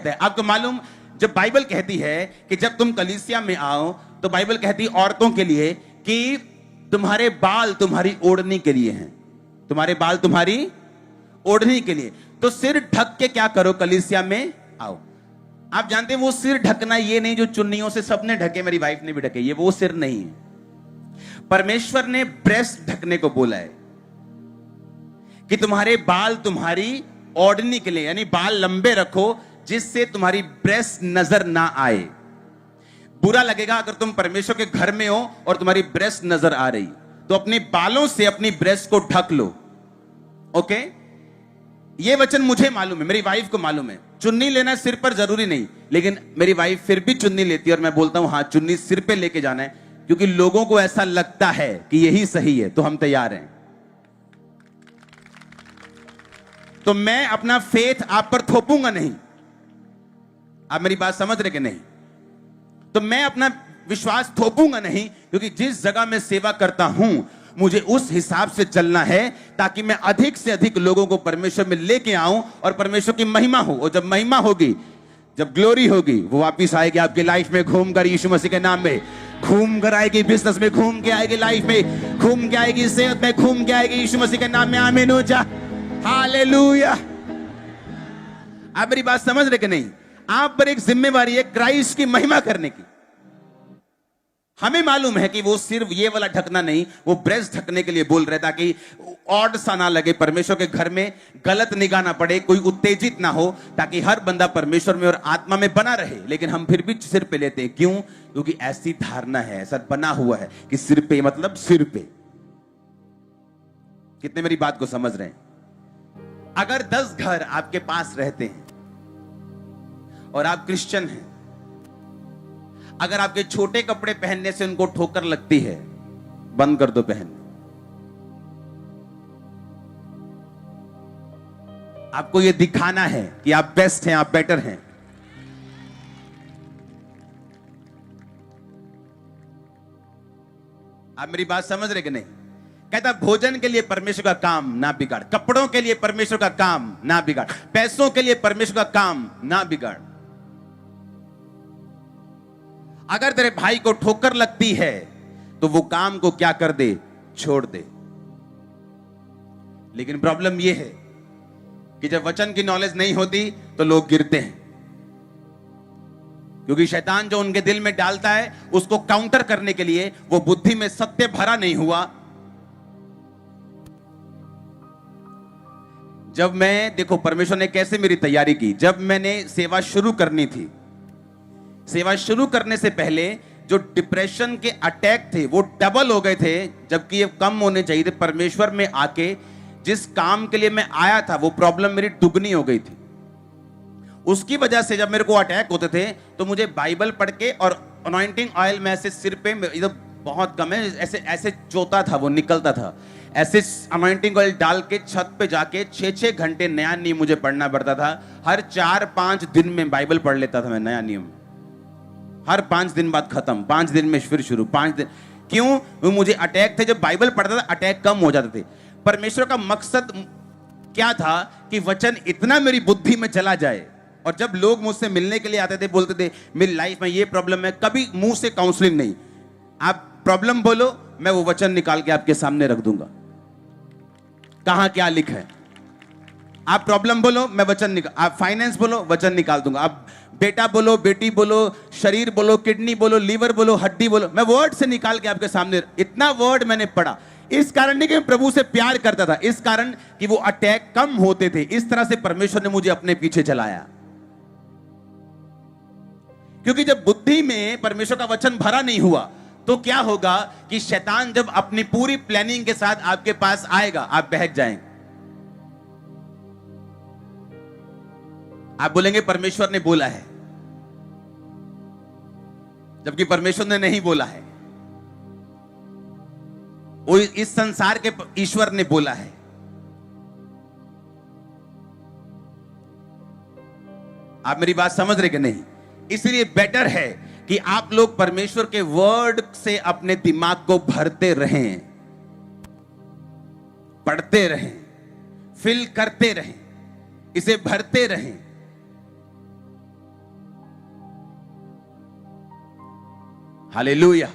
है। आपको मालूम, जब बाइबल कहती है कि जब तुम कलीसिया में आओ, तो बाइबल कहती है औरतों के लिए कि तुम्हारे बाल तुम्हारी ओढ़नी के लिए हैं। तुम्हारे बाल तुम्हारी ओढ़नी के लिए। तो सिर ढक के क्या करो, कलीसिया में आओ। आप जानते हैं वो सिर ढकना ये नहीं जो चुन्नियों से सबने ढके, मेरी वाइफ ने भी ढके, ये वो सिर नहीं है। परमेश्वर ने ब्रेस्ट ढकने को बोला है कि तुम्हारे बाल तुम्हारी ओढ़नी के लिए, यानी बाल लंबे रखो जिससे तुम्हारी ब्रेस्ट नजर ना आए। बुरा लगेगा अगर तुम परमेश्वर के घर में हो और तुम्हारी ब्रेस्ट नजर आ रही, तो अपने बालों से अपनी ब्रेस्ट को ढक लो। ओके, ये वचन मुझे मालूम है, मेरी वाइफ को मालूम है। चुन्नी लेना सिर पर जरूरी नहीं, लेकिन मेरी वाइफ फिर भी चुन्नी लेती है और मैं बोलता हूं हाँ, चुन्नी सिर पे लेके जाना है, क्योंकि लोगों को ऐसा लगता है कि यही सही है, तो हम तैयार हैं। तो मैं अपना फेथ आप पर थोपूंगा नहीं। आप मेरी बात समझ रहे कि नहीं? तो मैं अपना विश्वास थोपूंगा नहीं, क्योंकि जिस जगह मैं सेवा करता हूं मुझे उस हिसाब से चलना है ताकि मैं अधिक से अधिक लोगों को परमेश्वर में लेके आऊं और परमेश्वर की महिमा हो। और जब महिमा होगी, जब ग्लोरी होगी, वो वापिस आएगी आपकी लाइफ में घूम कर, यीशु मसीह के नाम में घूम कर आएगी, बिजनेस में घूम के आएगी, लाइफ में घूम के आएगी, सेहत में घूम के आएगी, यीशु मसीह के नाम में। आमीन हो जा, हालेलुया। आप मेरी बात समझ रहे कि नहीं? आप पर एक जिम्मेवारी है क्राइस्ट की महिमा करने की। हमें मालूम है कि वो सिर्फ ये वाला ढकना नहीं, वो ब्रेस्ट ढकने के लिए बोल रहे ताकि ऑड सा ना लगे, परमेश्वर के घर में गलत निगाह ना पड़े, कोई उत्तेजित ना हो, ताकि हर बंदा परमेश्वर में और आत्मा में बना रहे। लेकिन हम फिर भी सिर पे लेते हैं, क्यों? क्योंकि ऐसी धारणा है, ऐसा बना हुआ है कि सिर पे मतलब सिर पे। कितने मेरी बात को समझ रहे हैं? अगर 10 घर आपके पास रहते हैं और आप क्रिश्चियन हैं, अगर आपके छोटे कपड़े पहनने से उनको ठोकर लगती है, बंद कर दो पहनने। आपको यह दिखाना है कि आप बेस्ट हैं, आप बेटर हैं। आप मेरी बात समझ रहे कि नहीं? कहता भोजन के लिए परमेश्वर का काम ना बिगाड़, कपड़ों के लिए परमेश्वर का काम ना बिगाड़, पैसों के लिए परमेश्वर का काम ना बिगाड़। अगर तेरे भाई को ठोकर लगती है तो वो काम को क्या कर दे, छोड़ दे। लेकिन प्रॉब्लम यह है कि जब वचन की नॉलेज नहीं होती तो लोग गिरते हैं, क्योंकि शैतान जो उनके दिल में डालता है उसको काउंटर करने के लिए वो बुद्धि में सत्य भरा नहीं हुआ। जब मैं, देखो परमेश्वर ने कैसे मेरी तैयारी की, जब मैंने सेवा शुरू करनी थी, सेवा शुरू करने से पहले जो डिप्रेशन के अटैक थे वो डबल हो गए थे, जबकि ये कम होने चाहिए थे। परमेश्वर में आके जिस काम के लिए मैं आया था वो प्रॉब्लम मेरी दुगनी हो गई थी। उसकी वजह से जब मेरे को अटैक होते थे तो मुझे बाइबल पढ़ के और अनॉइंटिंग ऑयल में ऐसे सिर पे, इधर बहुत कम है, ऐसे ऐसे चोता था, वो निकलता था, ऐसे अनॉइंटिंग ऑयल डाल के छत पे जाके 6-6 घंटे नया नियम मुझे पढ़ना पड़ता था। हर 4-5 दिन में बाइबल पढ़ लेता था मैं, नया नियम। हर 5 दिन बाद खत्म, 5 दिन में फिर शुरू, 5 दिन। क्यों? वो मुझे अटैक थे, जब बाइबल पढ़ता था अटैक कम हो जाते थे। परमेश्वर का मकसद क्या था कि वचन इतना मेरी बुद्धि में चला जाए, और जब लोग मुझसे मिलने के लिए आते थे, बोलते थे मेरी लाइफ में ये प्रॉब्लम है, कभी मुंह से काउंसलिंग नहीं, आप प्रॉब्लम बोलो, मैं वो वचन निकाल के आपके सामने रख दूंगा, कहां क्या लिखा है। आप प्रॉब्लम बोलो, मैं वचन निकाल, आप फाइनेंस बोलो, वचन निकाल दूंगा। आप बेटा बोलो, बेटी बोलो, शरीर बोलो, किडनी बोलो, लीवर बोलो, हड्डी बोलो, मैं वर्ड से निकाल के आपके सामने। इतना वर्ड मैंने पढ़ा, इस कारण नहीं कि मैं प्रभु से प्यार करता था, इस कारण कि वो अटैक कम होते थे। इस तरह से परमेश्वर ने मुझे अपने पीछे चलाया, क्योंकि जब बुद्धि में परमेश्वर का वचन भरा नहीं हुआ तो क्या होगा कि शैतान जब अपनी पूरी प्लानिंग के साथ आपके पास आएगा, आप बहक जाएंगे। आप बोलेंगे परमेश्वर ने बोला है, जबकि परमेश्वर ने नहीं बोला है, वो इस संसार के ईश्वर ने बोला है। आप मेरी बात समझ रहे कि नहीं? इसलिए बेटर है कि आप लोग परमेश्वर के वर्ड से अपने दिमाग को भरते रहें, पढ़ते रहें, फिल करते रहें, इसे भरते रहें। हालेलुया।